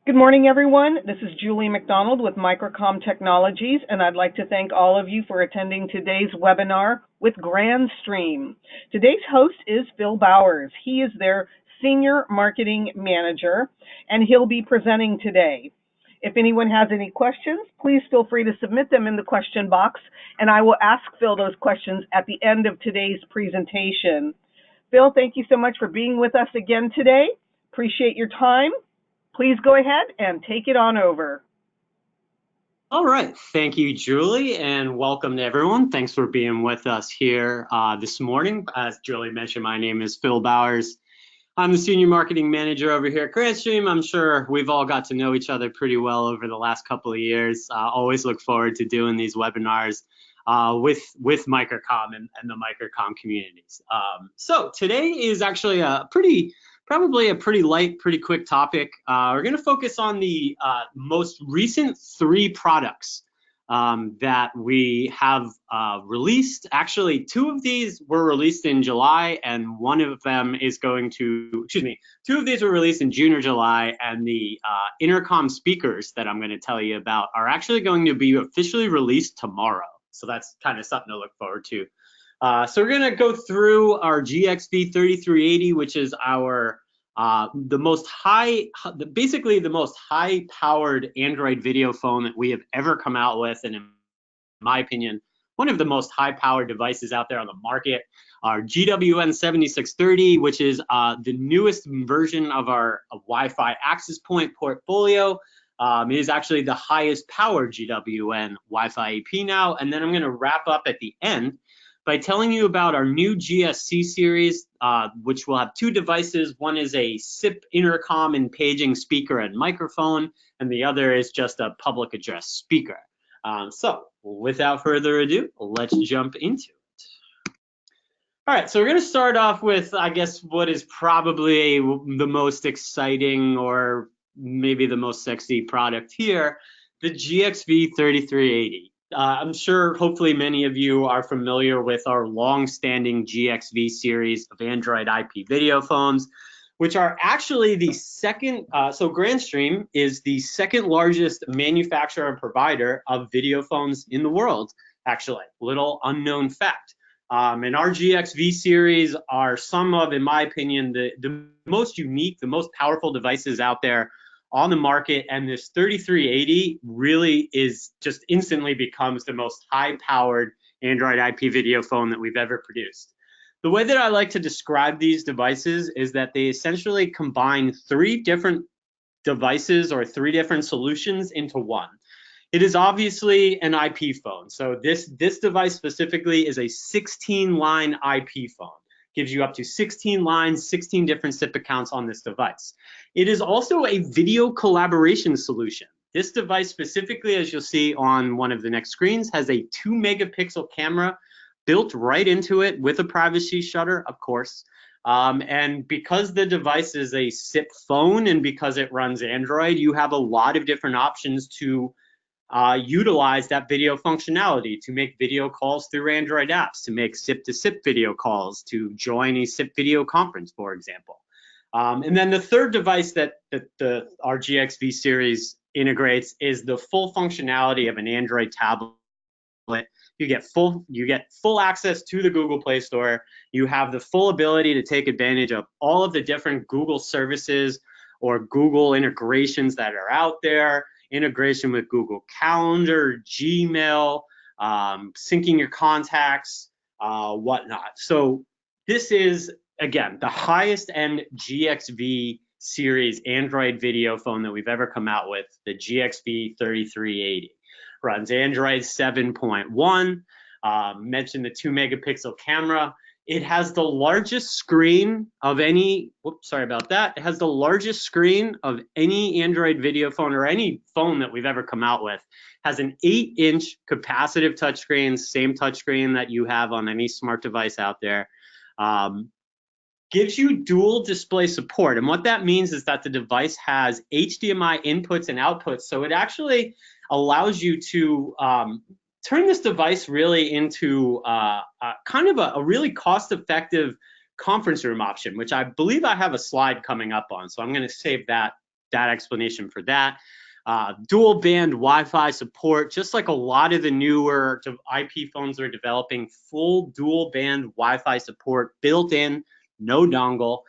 Good morning, everyone. This is Julie McDonald with Microcom Technologies, and I'd like to thank all of you for attending today's webinar with Grandstream. Today's host is Phil Bowers. He is their Senior Marketing Manager, and he'll be presenting today. If anyone has any questions, please feel free to submit them in the question box, and I will ask Phil those questions at the end of today's presentation. Phil, thank you so much for being with us again today. Appreciate your time. Please go ahead and take it on over. All right. Thank you, Julie, and welcome to everyone. Thanks for being with us here this morning. As Julie mentioned, my name is Phil Bowers. I'm the Senior Marketing Manager over here at Grandstream. I'm sure we've all got to know each other pretty well over the last couple of years. Always look forward to doing these webinars with Microcom and the Microcom communities. So today is actually probably a pretty light, pretty quick topic. We're going to focus on the most recent 3 products that we have released. Actually, 2 of these were released in July, and one of them is going to, 2 of these were released in June or July, and the Intercom speakers that I'm going to tell you about are actually going to be officially released tomorrow. So that's kind of something to look forward to. So we're going to go through our GXV 3380, which is our basically the most high-powered Android video phone that we have ever come out with, and in my opinion, one of the most high-powered devices out there on the market. Our GWN 7630, which is the newest version of our Wi-Fi access point portfolio. It is actually the highest powered GWN Wi-Fi AP now, and then I'm going to wrap up at the end by telling you about our new GSC series, which will have 2 devices. One is a SIP intercom and paging speaker and microphone, and the other is just a public address speaker. So without further ado, let's jump into it. All right, so we're going to start off with, I guess, what is probably the most exciting or maybe the most sexy product here, the GXV 3380. I'm sure hopefully many of you are familiar with our long-standing GXV series of Android IP video phones, which are actually the second, so Grandstream is the second largest manufacturer and provider of video phones in the world, actually. Little unknown fact. And our GXV series are some of, in my opinion, the most unique, the most powerful devices out there on the market, and this 3380 really is just instantly becomes the most high-powered Android IP video phone that we've ever produced. The way that I like to describe these devices is that they essentially combine 3 different devices or 3 different solutions into one. It is obviously an IP phone. So this device specifically is a 16-line IP phone. Gives you up to 16 lines, 16 different SIP accounts on this device. It is also a video collaboration solution. This device specifically, as you'll see on one of the next screens, has a 2-megapixel camera built right into it with a privacy shutter, of course. And because the device is a SIP phone and because it runs Android, you have a lot of different options to utilize that video functionality, to make video calls through Android apps, to make SIP-to-SIP video calls, to join a SIP video conference, for example. And then the third device that our GXV series integrates is the full functionality of an Android tablet. You get full access to the Google Play Store. You have the full ability to take advantage of all of the different Google services or Google integrations that are out there. Integration with Google Calendar, Gmail, syncing your contacts, whatnot. So this is, again, the highest end GXV series Android video phone that we've ever come out with, the GXV 3380. Runs Android 7.1, mentioned the 2-megapixel camera. It has the largest screen of any, whoops, sorry about that. It has the largest screen of any Android video phone or any phone that we've ever come out with. Has an 8-inch capacitive touchscreen, same touchscreen that you have on any smart device out there. Gives you dual display support. And what that means is that the device has HDMI inputs and outputs. So it actually allows you to turn this device really into kind of a really cost-effective conference room option, which I believe I have a slide coming up on. So I'm going to save that that explanation for that. Dual band Wi-Fi support, just like a lot of the newer IP phones are developing, full dual band Wi-Fi support built in, no dongle.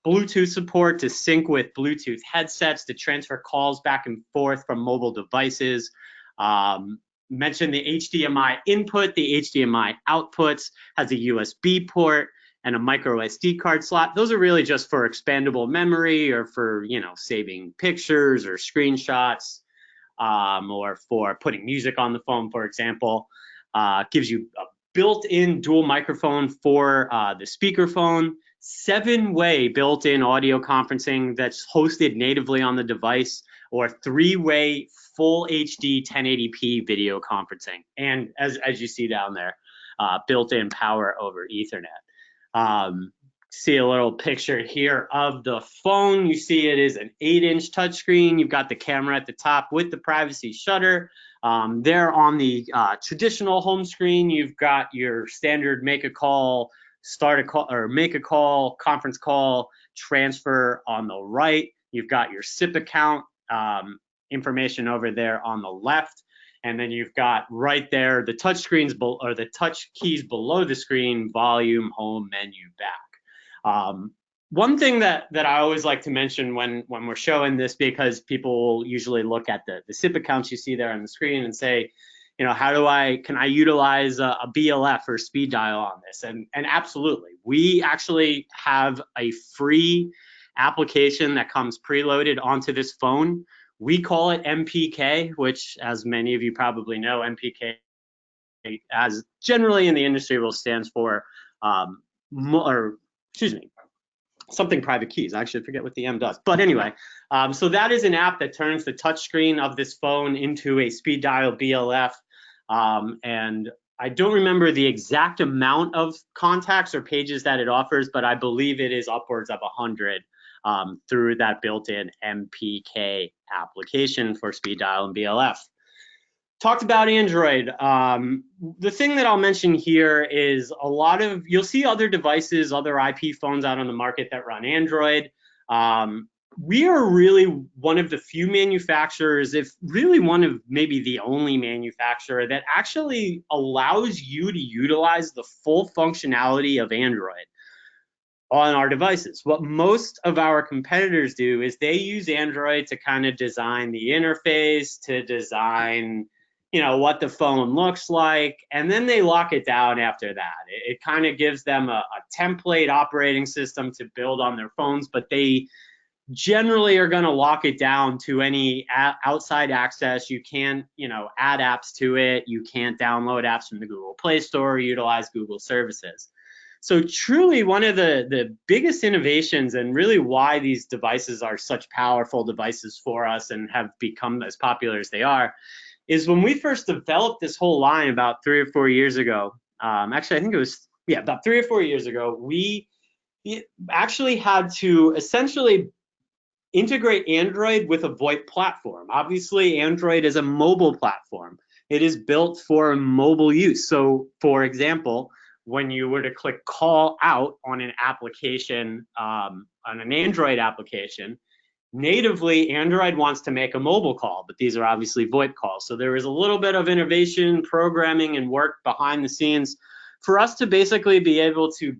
Bluetooth support to sync with Bluetooth headsets to transfer calls back and forth from mobile devices. Mentioned the HDMI input, the HDMI outputs, has a USB port and a micro SD card slot. Those are really just for expandable memory or for, you know, saving pictures or screenshots, or for putting music on the phone, for example. Gives you a built-in dual microphone for the speakerphone, 7-way built-in audio conferencing that's hosted natively on the device, or 3-way full HD 1080p video conferencing. And as you see down there, built-in power over Ethernet. See a little picture here of the phone. You see it is an 8-inch touchscreen. You've got the camera at the top with the privacy shutter. There on the traditional home screen, you've got your standard make a call, start a call, or make a call, conference call, transfer on the right. You've got your SIP account information over there on the left. And then you've got right there the touch screens or the touch keys below the screen, volume, home, menu, back. One thing that I always like to mention when we're showing this, because people will usually look at the SIP accounts you see there on the screen and say, you know, can I utilize a BLF or speed dial on this? And absolutely, we actually have a free application that comes preloaded onto this phone. We call it MPK, which, as many of you probably know, MPK, as generally in the industry, stands for, something private keys. I actually forget what the M does. But anyway, so that is an app that turns the touchscreen of this phone into a speed dial BLF. And I don't remember the exact amount of contacts or pages that it offers, but I believe it is upwards of 100. Through that built-in MPK application for speed dial and BLF. Talked about Android. The thing that I'll mention here is you'll see other devices, other IP phones out on the market that run Android. We are really one of the few manufacturers, if really one of maybe the only manufacturer, that actually allows you to utilize the full functionality of Android on our devices. What most of our competitors do is they use Android to kind of design the interface, to design, you know, what the phone looks like, and then they lock it down after that. It kind of gives them a template operating system to build on their phones, but they generally are going to lock it down to any outside access. You can't, you know, add apps to it. You can't download apps from the Google Play Store or utilize Google services. So truly one of the biggest innovations, and really why these devices are such powerful devices for us and have become as popular as they are, is when we first developed this whole line about 3 or 4 years ago. Actually, I think it was, about 3 or 4 years ago, we actually had to essentially integrate Android with a VoIP platform. Obviously, Android is a mobile platform. It is built for mobile use. So for example, when you were to click call out on an application, on an Android application, natively Android wants to make a mobile call, but these are obviously VoIP calls. So there is a little bit of innovation, programming, and work behind the scenes for us to basically be able to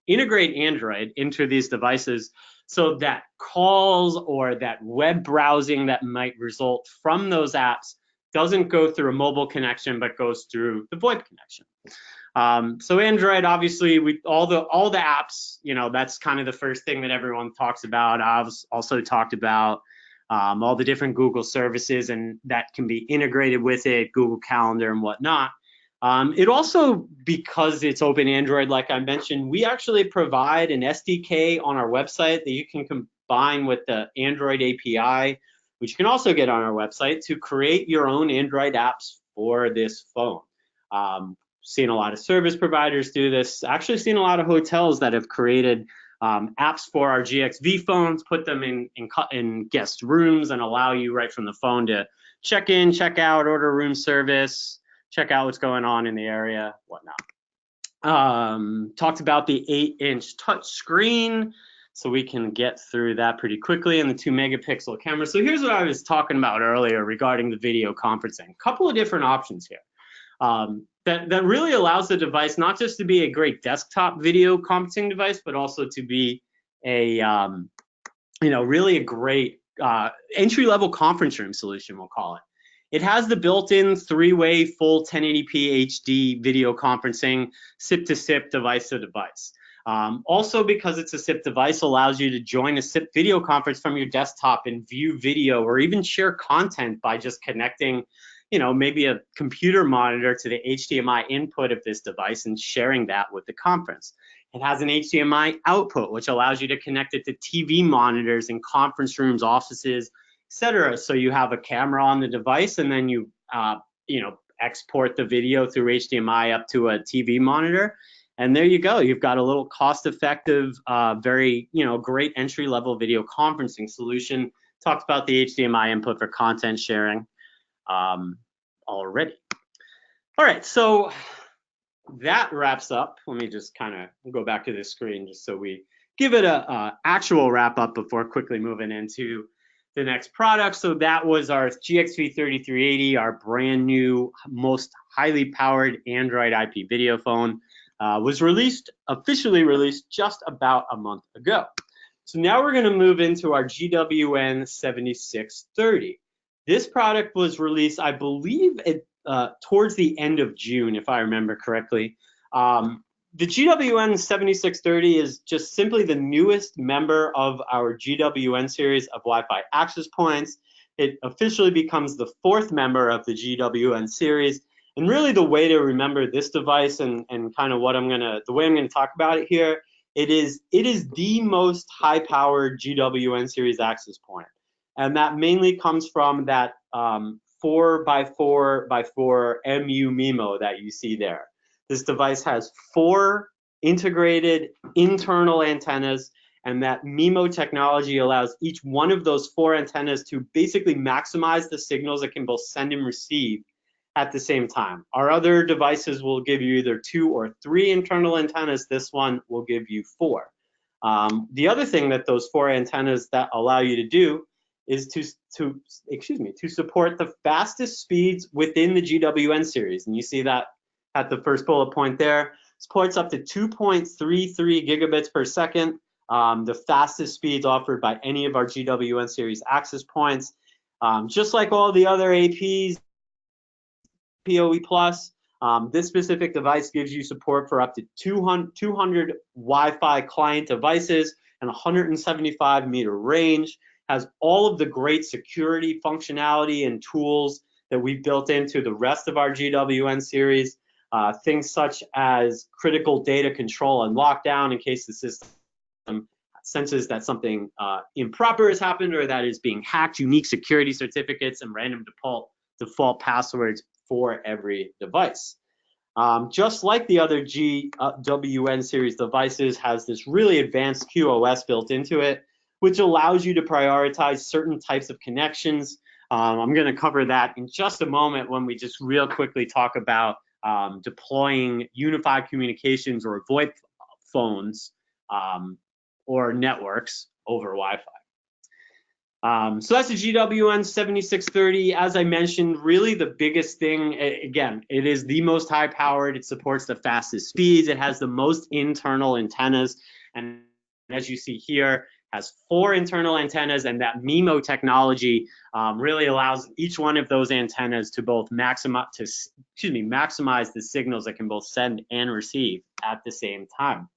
integrate Android into these devices so that calls or that web browsing that might result from those apps doesn't go through a mobile connection, but goes through the VoIP connection. So Android, obviously, all the apps, you know, that's kind of the first thing that everyone talks about. I've also talked about all the different Google services and that can be integrated with it, Google Calendar and whatnot. It also, because it's open Android, like I mentioned, we actually provide an SDK on our website that you can combine with the Android API, which you can also get on our website, to create your own Android apps for this phone. Seen a lot of service providers do this. Actually seen a lot of hotels that have created apps for our GXV phones, put them in guest rooms, and allow you right from the phone to check in, check out, order room service, check out what's going on in the area, whatnot. Talked about the 8-inch touch screen. so we can get through that pretty quickly, and the 2-megapixel camera. So here's what I was talking about earlier regarding the video conferencing. A couple of different options here. That really allows the device not just to be a great desktop video conferencing device, but also to be a really a great entry-level conference room solution, we'll call it. It has the built-in 3-way full 1080p HD video conferencing, SIP-to-SIP, device-to-device. Also, because it's a SIP device, allows you to join a SIP video conference from your desktop and view video or even share content by just connecting, maybe a computer monitor to the HDMI input of this device and sharing that with the conference. It has an HDMI output, which allows you to connect it to TV monitors in conference rooms, offices, etc. So you have a camera on the device, and then you, export the video through HDMI up to a TV monitor. And there you go. You've got a little cost-effective, very, great entry-level video conferencing solution. Talked about the HDMI input for content sharing already. All right, so that wraps up. Let me just kind of go back to this screen just so we give it a actual wrap up before quickly moving into the next product. So that was our GXV3380, our brand new, most highly powered Android IP video phone. Was officially released just about a month ago. So now we're going to move into our GWN7630. This product was released, I believe, towards the end of June, if I remember correctly. The GWN7630 is just simply the newest member of our GWN series of Wi-Fi access points. It officially becomes the 4th member of the GWN series. And really the way to remember this device and kind of the way I'm gonna talk about it here, it is the most high-powered GWN series access point. And that mainly comes from that 4x4x4 MU MIMO that you see there. This device has 4 integrated internal antennas, and that MIMO technology allows each one of those 4 antennas to basically maximize the signals it can both send and receive at the same time. Our other devices will give you either 2 or 3 internal antennas. This one will give you 4. The other thing that those 4 antennas that allow you to do is to support the fastest speeds within the GWN series. And you see that at the first bullet point there. Supports up to 2.33 gigabits per second, the fastest speeds offered by any of our GWN series access points. Just like all the other APs, PoE+, this specific device gives you support for up to 200 Wi-Fi client devices and 175-meter range. Has all of the great security functionality and tools that we've built into the rest of our GWN series. Things such as critical data control and lockdown in case the system senses that something improper has happened or that is being hacked, unique security certificates, and random default passwords for every device. Just like the other GWN series devices, has this really advanced QoS built into it, which allows you to prioritize certain types of connections. I'm going to cover that in just a moment when we just real quickly talk about deploying unified communications or VoIP phones or networks over Wi-Fi. So that's the GWN7630. As I mentioned, really the biggest thing, again, it is the most high powered. It supports the fastest speeds. It has the most internal antennas. And as you see here, has 4 internal antennas, and that MIMO technology really allows each one of those antennas to both maximize the signals that can both send and receive at the same time.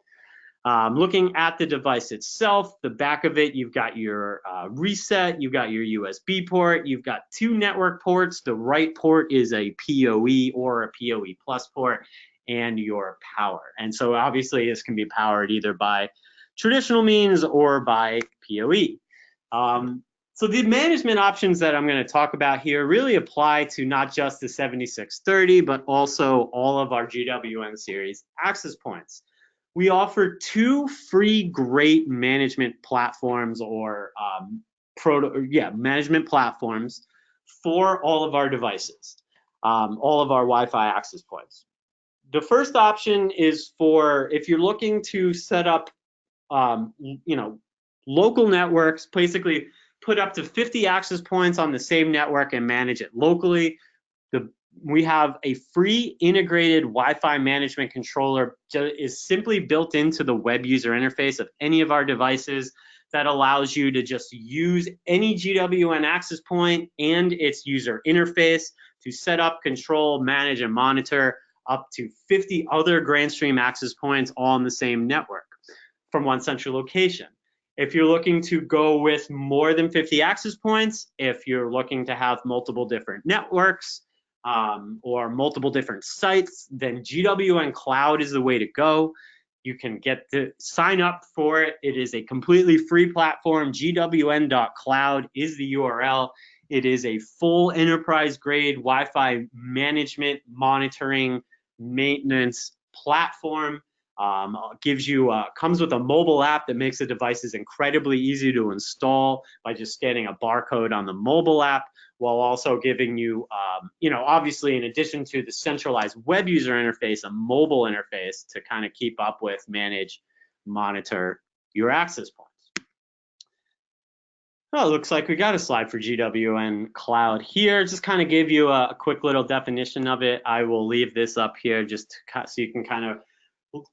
Looking at the device itself, the back of it, you've got your reset, you've got your USB port, you've got 2 network ports. The right port is a PoE or a PoE plus port, and your power. And so obviously this can be powered either by traditional means or by PoE. So the management options that I'm going to talk about here really apply to not just the 7630, but also all of our GWN series access points. We offer 2 free great management platforms or management platforms for all of our devices, all of our Wi-Fi access points. The first option is for if you're looking to set up local networks, basically put up to 50 access points on the same network and manage it locally. We have a free integrated Wi-Fi management controller is simply built into the web user interface of any of our devices that allows you to just use any GWN access point and its user interface to set up, control, manage, and monitor up to 50 other Grandstream access points all on the same network from one central location. If you're looking to go with more than 50 access points, if you're looking to have multiple different networks, or multiple different sites, then GWN Cloud is the way to go. You can get to sign up for it. It is a completely free platform. GWN.cloud is the URL. It is a full enterprise-grade Wi-Fi management, monitoring, maintenance platform. Gives you comes with a mobile app that makes the devices incredibly easy to install by just scanning a barcode on the mobile app, while also giving you, obviously in addition to the centralized web user interface, a mobile interface to kind of keep up with, manage, monitor your access points. Oh, it looks like we got a slide for GWN Cloud here. Just kind of give you a quick little definition of it. I will leave this up here just so you can kind of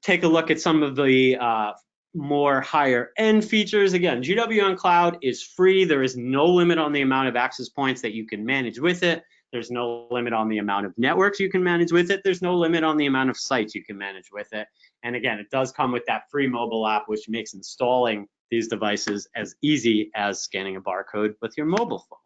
take a look at some of the more higher end features. Again, GWN Cloud is free. There is no limit on the amount of access points that you can manage with it. There's no limit on the amount of networks you can manage with it. There's no limit on the amount of sites you can manage with it. And again, it does come with that free mobile app, which makes installing these devices as easy as scanning a barcode with your mobile phone.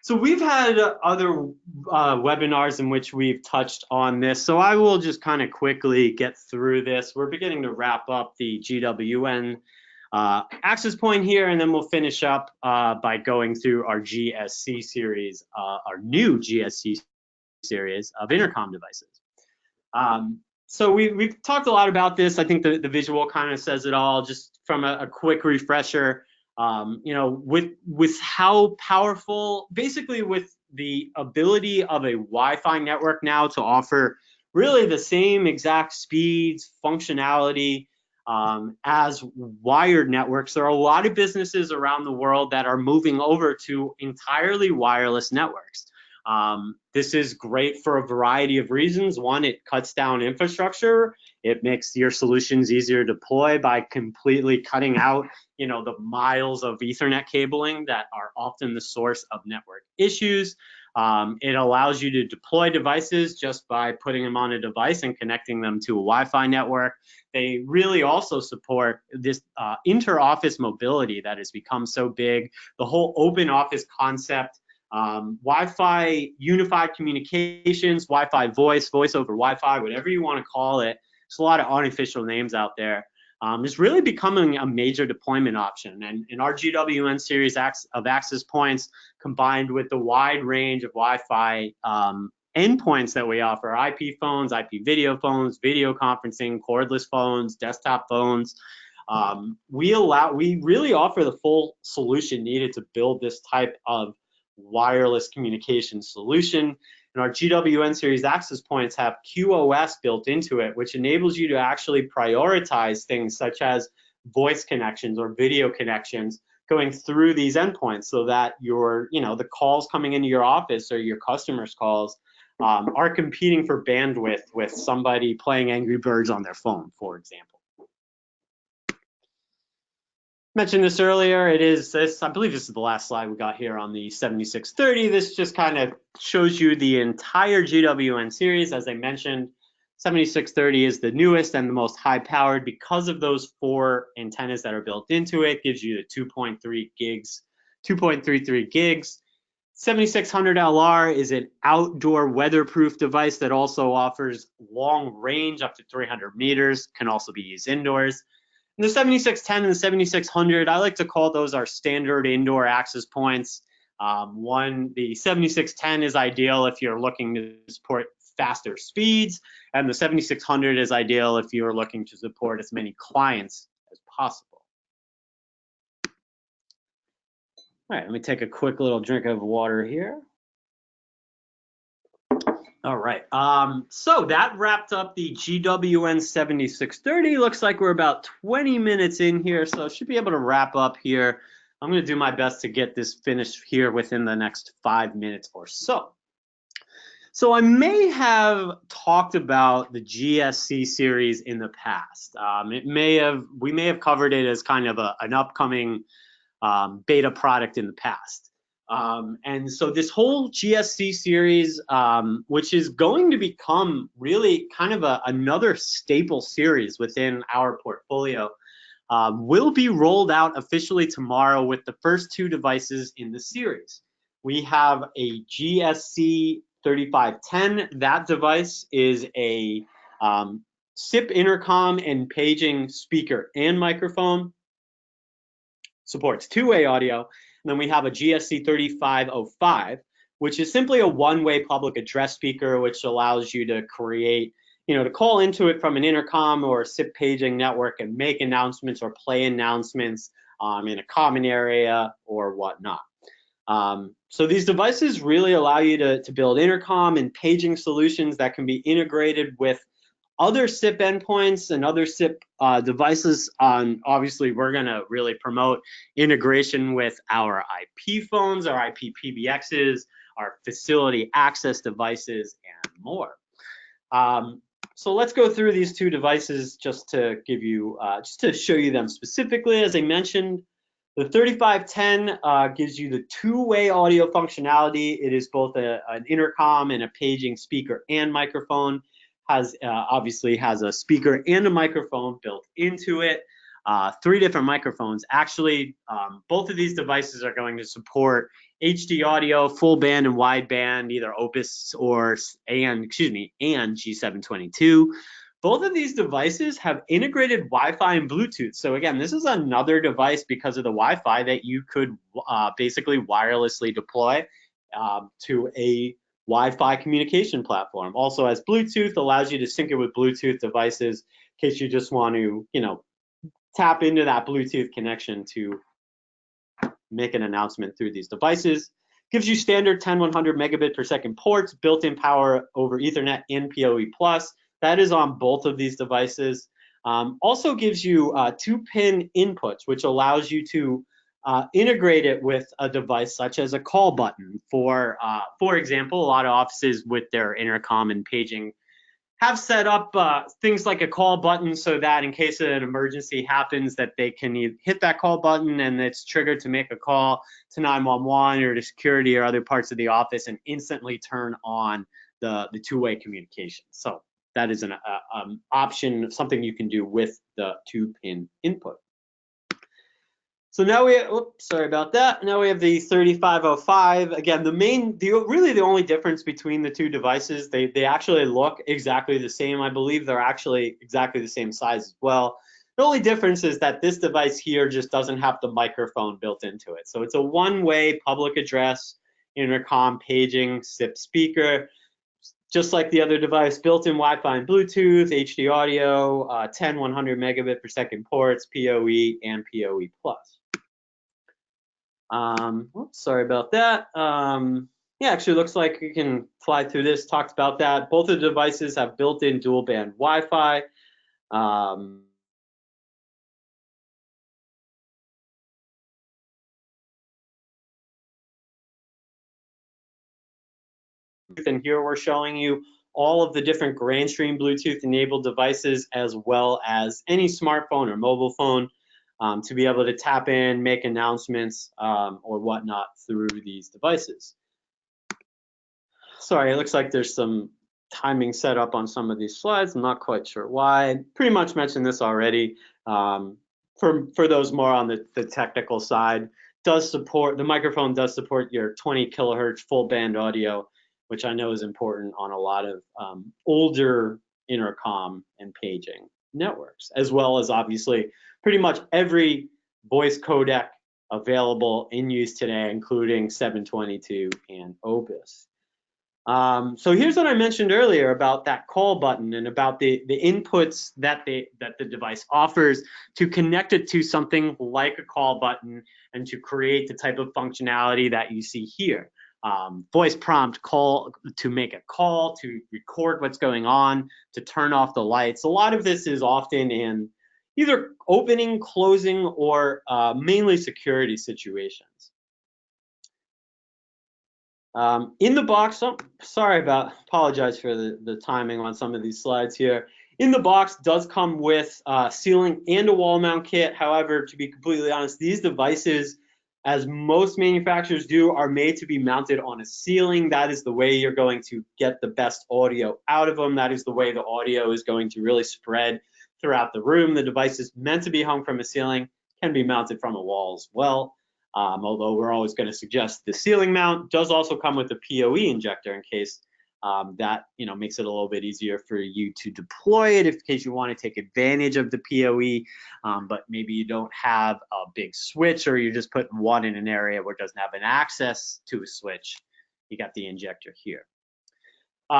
So we've had other webinars in which we've touched on this, so I will just kind of quickly get through this. We're beginning to wrap up the GWN access point here, and then we'll finish up by going through our GSC series, our new GSC series of intercom devices. So we've talked a lot about this. I think the visual kind of says it all. Just from a quick refresher, with how powerful, basically with the ability of a Wi-Fi network now to offer really the same exact speeds, functionality as wired networks. There are a lot of businesses around the world that are moving over to entirely wireless networks. This is great for a variety of reasons. One, it cuts down infrastructure. It makes your solutions easier to deploy by completely cutting out, the miles of Ethernet cabling that are often the source of network issues. It allows you to deploy devices just by putting them on a device and connecting them to a Wi-Fi network. They really also support this inter-office mobility that has become so big, the whole open office concept. Wi-Fi unified communications, Wi-Fi voice, voice over Wi-Fi, whatever you want to call it. There's a lot of unofficial names out there. It's really becoming a major deployment option. And in our GWN series of access points, combined with the wide range of Wi-Fi endpoints that we offer, IP phones, IP video phones, video conferencing, cordless phones, desktop phones, we really offer the full solution needed to build this type of wireless communication solution. And our GWN series access points have QoS built into it, which enables you to actually prioritize things such as voice connections or video connections going through these endpoints, so that your, the calls coming into your office or your customers' calls are competing for bandwidth with somebody playing Angry Birds on their phone, for example. Mentioned this earlier, it is this, I believe this is the last slide we got here on the 7630. This just kind of shows you the entire GWN series. As I mentioned, 7630 is the newest and the most high powered because of those 4 antennas that are built into it. Gives you the 2.33 gigs. 7600 LR is an outdoor weatherproof device that also offers long range up to 300 meters, can also be used indoors. And the 7610 and the 7600, I like to call those our standard indoor access points. The 7610 is ideal if you're looking to support faster speeds, and the 7600 is ideal if you're looking to support as many clients as possible. All right, let me take a quick little drink of water here. All right. So that wrapped up the GWN 7630. Looks like we're about 20 minutes in here, so I should be able to wrap up here. I'm going to do my best to get this finished here within the next 5 minutes or so. So I may have talked about the GSC series in the past. We may have covered it as kind of an upcoming beta product in the past. And so this whole GSC series, which is going to become really kind of another staple series within our portfolio, will be rolled out officially tomorrow with the first 2 devices in the series. We have a GSC 3510. That device is a SIP intercom and paging speaker and microphone. Supports 2-way audio. And then we have a GSC 3505, which is simply a one-way public address speaker, which allows you to create, to call into it from an intercom or a SIP paging network and make announcements or play announcements in a common area or whatnot. So these devices really allow you to build intercom and paging solutions that can be integrated with other SIP endpoints and other SIP devices. Obviously, we're going to really promote integration with our IP phones, our IP PBXs, our facility access devices, and more. So let's go through these 2 devices just to give you, just to show you them specifically. As I mentioned, the 3510 gives you the 2-way audio functionality. It is both an intercom and a paging speaker and microphone. Obviously has a speaker and a microphone built into it. 3 different microphones. Actually, both of these devices are going to support HD audio, full band and wide band, either Opus and G722. Both of these devices have integrated Wi-Fi and Bluetooth. So again, this is another device because of the Wi-Fi that you could basically wirelessly deploy to a Wi-Fi communication platform. Also has Bluetooth, allows you to sync it with Bluetooth devices in case you just want to, tap into that Bluetooth connection to make an announcement through these devices. Gives you standard 10/100 megabit per second ports, built-in power over Ethernet and PoE+. That is on both of these devices. Also gives you 2-pin inputs, which allows you to integrate it with a device such as a call button. For example, a lot of offices with their intercom and paging have set up things like a call button so that in case an emergency happens that they can hit that call button and it's triggered to make a call to 911 or to security or other parts of the office and instantly turn on the 2-way communication. So that is an option, something you can do with the 2-pin input. So now sorry about that. Now we have the 3505. Again, really the only difference between the 2 devices, they actually look exactly the same. I believe they're actually exactly the same size as well. The only difference is that this device here just doesn't have the microphone built into it. So it's a one-way public address, intercom, paging, SIP speaker. Just like the other device, built-in Wi-Fi and Bluetooth, HD audio, 10/100 megabit per second ports, PoE and PoE+. Oops, sorry about that. Yeah, actually looks like you can fly through this, talked about that. Both of the devices have built-in dual band Wi-Fi. And here we're showing you all of the different Grandstream Bluetooth enabled devices as well as any smartphone or mobile phone to be able to tap in, make announcements or whatnot through these devices. Sorry, it looks like there's some timing set up on some of these slides. I'm not quite sure why. I pretty much mentioned this already. For those more on the technical side, the microphone does support your 20 kilohertz full band audio, which I know is important on a lot of older intercom and paging networks, as well as obviously pretty much every voice codec available in use today, including 722 and Opus. So here's what I mentioned earlier about that call button and about the inputs that the device offers to connect it to something like a call button and to create the type of functionality that you see here. voice prompt call to make a call, to record what's going on, to turn off the lights. A lot of this is often in either opening, closing, or mainly security situations. In the box, apologize for the timing on some of these slides here. In the box does come with ceiling and a wall mount kit. However, to be completely honest, these devices, as most manufacturers do, are made to be mounted on a ceiling. That is the way you're going to get the best audio out of them. That is the way the audio is going to really spread throughout the room. The device is meant to be hung from a ceiling, can be mounted from a wall as well. Although we're always going to suggest the ceiling mount. Does also come with a PoE injector in case that makes it a little bit easier for you to deploy it, in case you want to take advantage of the PoE, but maybe you don't have a big switch, or you're just putting one in an area where it doesn't have an access to a switch. You got the injector here.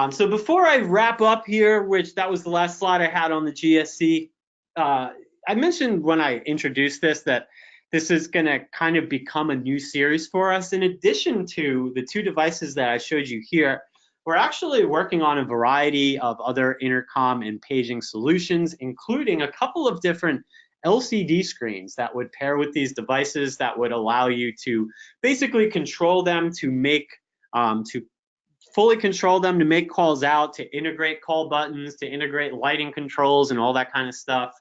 So before I wrap up here, which that was the last slide I had on the GSC, I mentioned when I introduced this that this is going to kind of become a new series for us. In addition to the two devices that I showed you here, we're actually working on a variety of other intercom and paging solutions, including a couple of different LCD screens that would pair with these devices that would allow you to basically control them, to make to fully control them, to make calls out, to integrate call buttons, to integrate lighting controls and all that kind of stuff.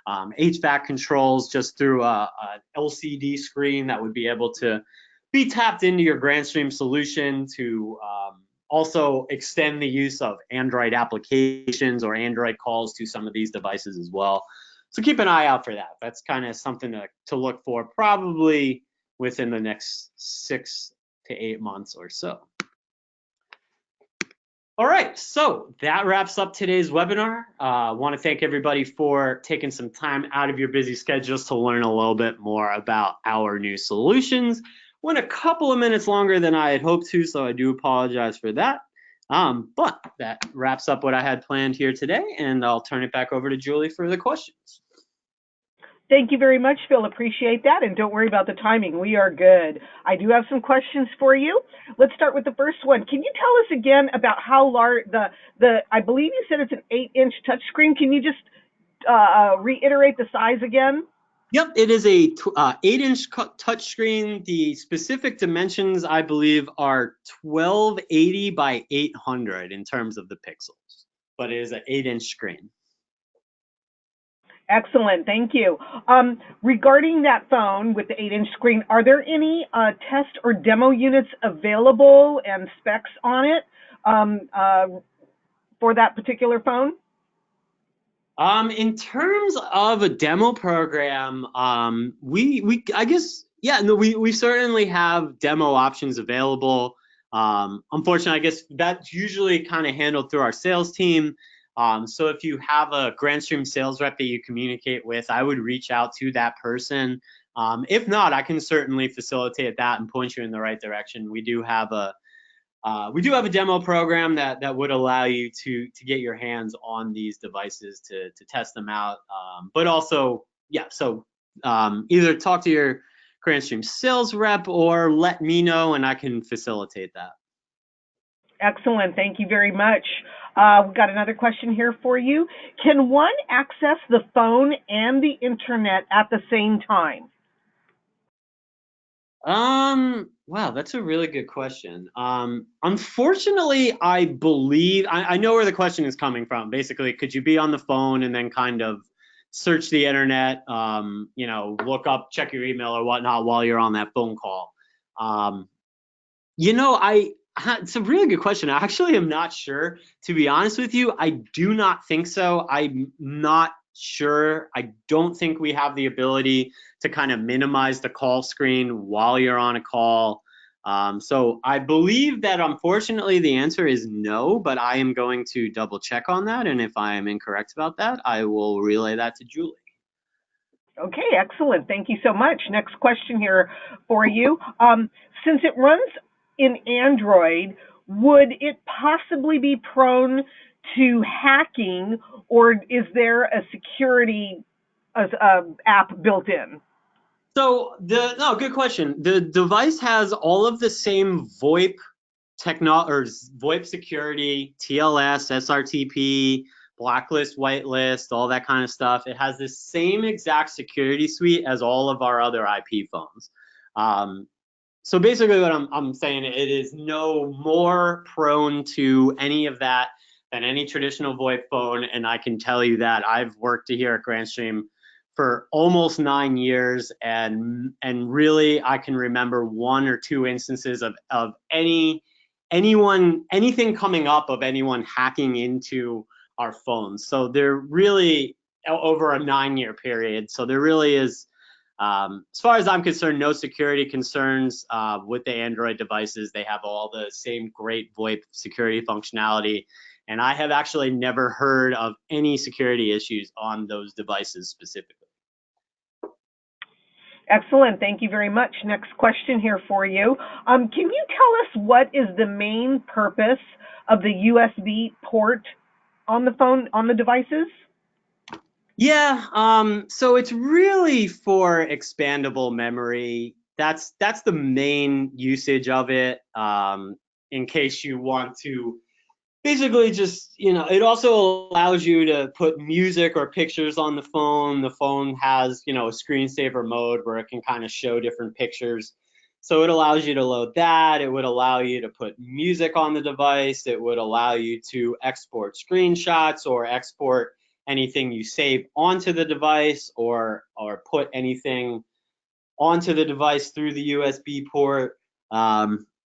HVAC controls just through an LCD screen that would be able to be tapped into your Grandstream solution, to also extend the use of Android applications or Android calls to some of these devices as well. So keep an eye out for that. That's kind of something to look for probably within the next 6 to 8 months or so. All right, so that wraps up today's webinar. I want to thank everybody for taking some time out of your busy schedules to learn a little bit more about our new solutions. Went a couple of minutes longer than I had hoped to, so I do apologize for that. But that wraps up what I had planned here today, and I'll turn it back over to Julie for the questions. Thank you very much, Phil. Appreciate that. And don't worry about the timing. We are good. I do have some questions for you. Let's start with the first one. Can you tell us again about how large I believe you said it's an 8-inch touchscreen. Can you just reiterate the size again? Yep, it is a 8-inch touchscreen. The specific dimensions, I believe, are 1280 by 800 in terms of the pixels, but it is an 8-inch screen. Excellent, thank you. Regarding that phone with the 8-inch screen, are there any test or demo units available and specs on it for that particular phone? In terms of a demo program, we certainly have demo options available. Unfortunately, I guess that's usually kind of handled through our sales team. So if you have a Grandstream sales rep that you communicate with, I would reach out to that person. If not, I can certainly facilitate that and point you in the right direction. We do have a demo program that would allow you to get your hands on these devices to test them out. But also, either talk to your Grandstream sales rep or let me know and I can facilitate that. Excellent. Thank you very much. We've got another question here for you. Can one access the phone and the internet at the same time? Wow, that's a really good question. Unfortunately, I believe, I know where the question is coming from. Basically, could you be on the phone and then kind of search the internet, look up, check your email or whatnot while you're on that phone call? It's a really good question. I actually am not sure. To be honest with you, I do not think so. I'm not sure. I don't think we have the ability to kind of minimize the call screen while you're on a call. So I believe that unfortunately the answer is no, but I am going to double check on that. And if I am incorrect about that, I will relay that to Julie. Okay, excellent. Thank you so much. Next question here for you. Since it runs in Android, would it possibly be prone to hacking, or is there a security app built in? So good question. The device has all of the same VoIP VoIP security, TLS, SRTP, blacklist, whitelist, all that kind of stuff. It has the same exact security suite as all of our other IP phones. So basically what I'm saying, it is no more prone to any of that than any traditional VoIP phone. And I can tell you that I've worked here at Grandstream for almost 9 years, and really I can remember 1 or 2 instances of anything coming up of anyone hacking into our phones. So they're really over a 9-year period. So there really is, as far as I'm concerned, no security concerns with the Android devices. They have all the same great VoIP security functionality. And I have actually never heard of any security issues on those devices specifically. Excellent. Thank you very much. Next question here for you. Can you tell us what is the main purpose of the USB port on the phone, on the devices? Yeah, so it's really for expandable memory. That's the main usage of it. In case you want to basically just, it also allows you to put music or pictures on the phone. The phone has, a screensaver mode where it can kind of show different pictures. So it allows you to load that. It would allow you to put music on the device. It would allow you to export screenshots or export anything you save onto the device, or put anything onto the device through the USB port.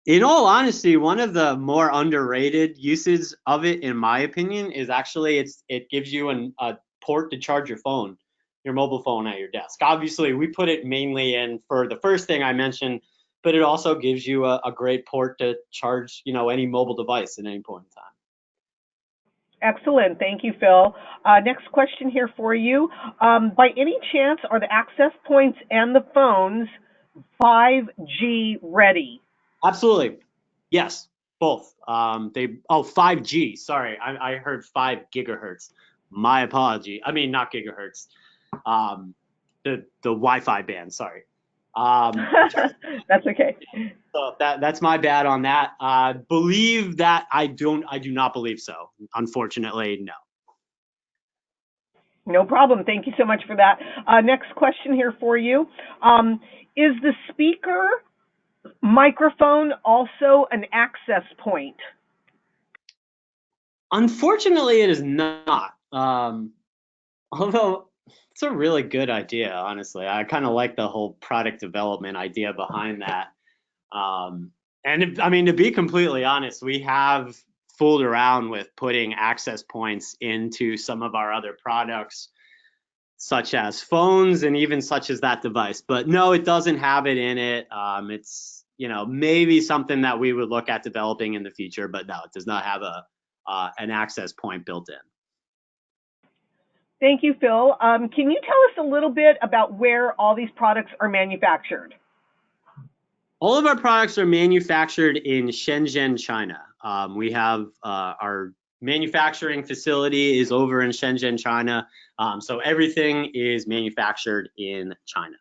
In all honesty, one of the more underrated uses of it, in my opinion, is actually it gives you a port to charge your phone, your mobile phone at your desk. Obviously, we put it mainly in for the first thing I mentioned, but it also gives you a great port to charge, any mobile device at any point in time. Excellent. Thank you, Phil. Next question here for you. By any chance, are the access points and the phones 5G ready? Absolutely. Yes, both. 5G. Sorry, I heard 5 gigahertz. My apology. I mean, not gigahertz. The Wi-Fi band. Sorry. That's okay. So that's my bad on that. Believe that I do not believe so. Unfortunately, no. No problem. Thank you so much for that. Next question here for you. Is the speaker microphone also an access point? Unfortunately, it is not. Although it's a really good idea, honestly. I kind of like the whole product development idea behind that. To be completely honest, we have fooled around with putting access points into some of our other products, such as phones and even such as that device. But no, it doesn't have it in it. It's, maybe something that we would look at developing in the future, but no, it does not have an access point built in. Thank you, Phil. Can you tell us a little bit about where all these products are manufactured? All of our products are manufactured in Shenzhen, China. We have our manufacturing facility is over in Shenzhen, China. So everything is manufactured in China.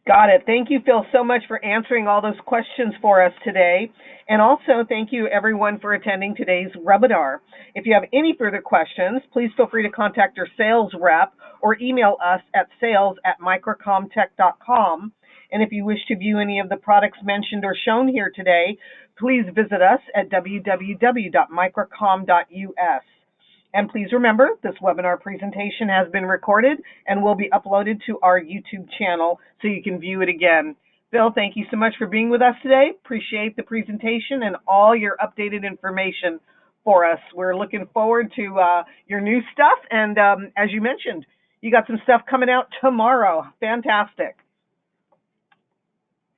Got it. Thank you, Phil, so much for answering all those questions for us today. And also, thank you, everyone, for attending today's webinar. If you have any further questions, please feel free to contact your sales rep or email us at sales@microcomtech.com. And if you wish to view any of the products mentioned or shown here today, please visit us at www.microcom.us. And please remember, this webinar presentation has been recorded and will be uploaded to our YouTube channel so you can view it again. Phil, thank you so much for being with us today. Appreciate the presentation and all your updated information for us. We're looking forward to your new stuff. And as you mentioned, you got some stuff coming out tomorrow. Fantastic.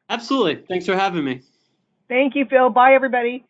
Absolutely. Thanks for having me. Thank you, Phil. Bye, everybody.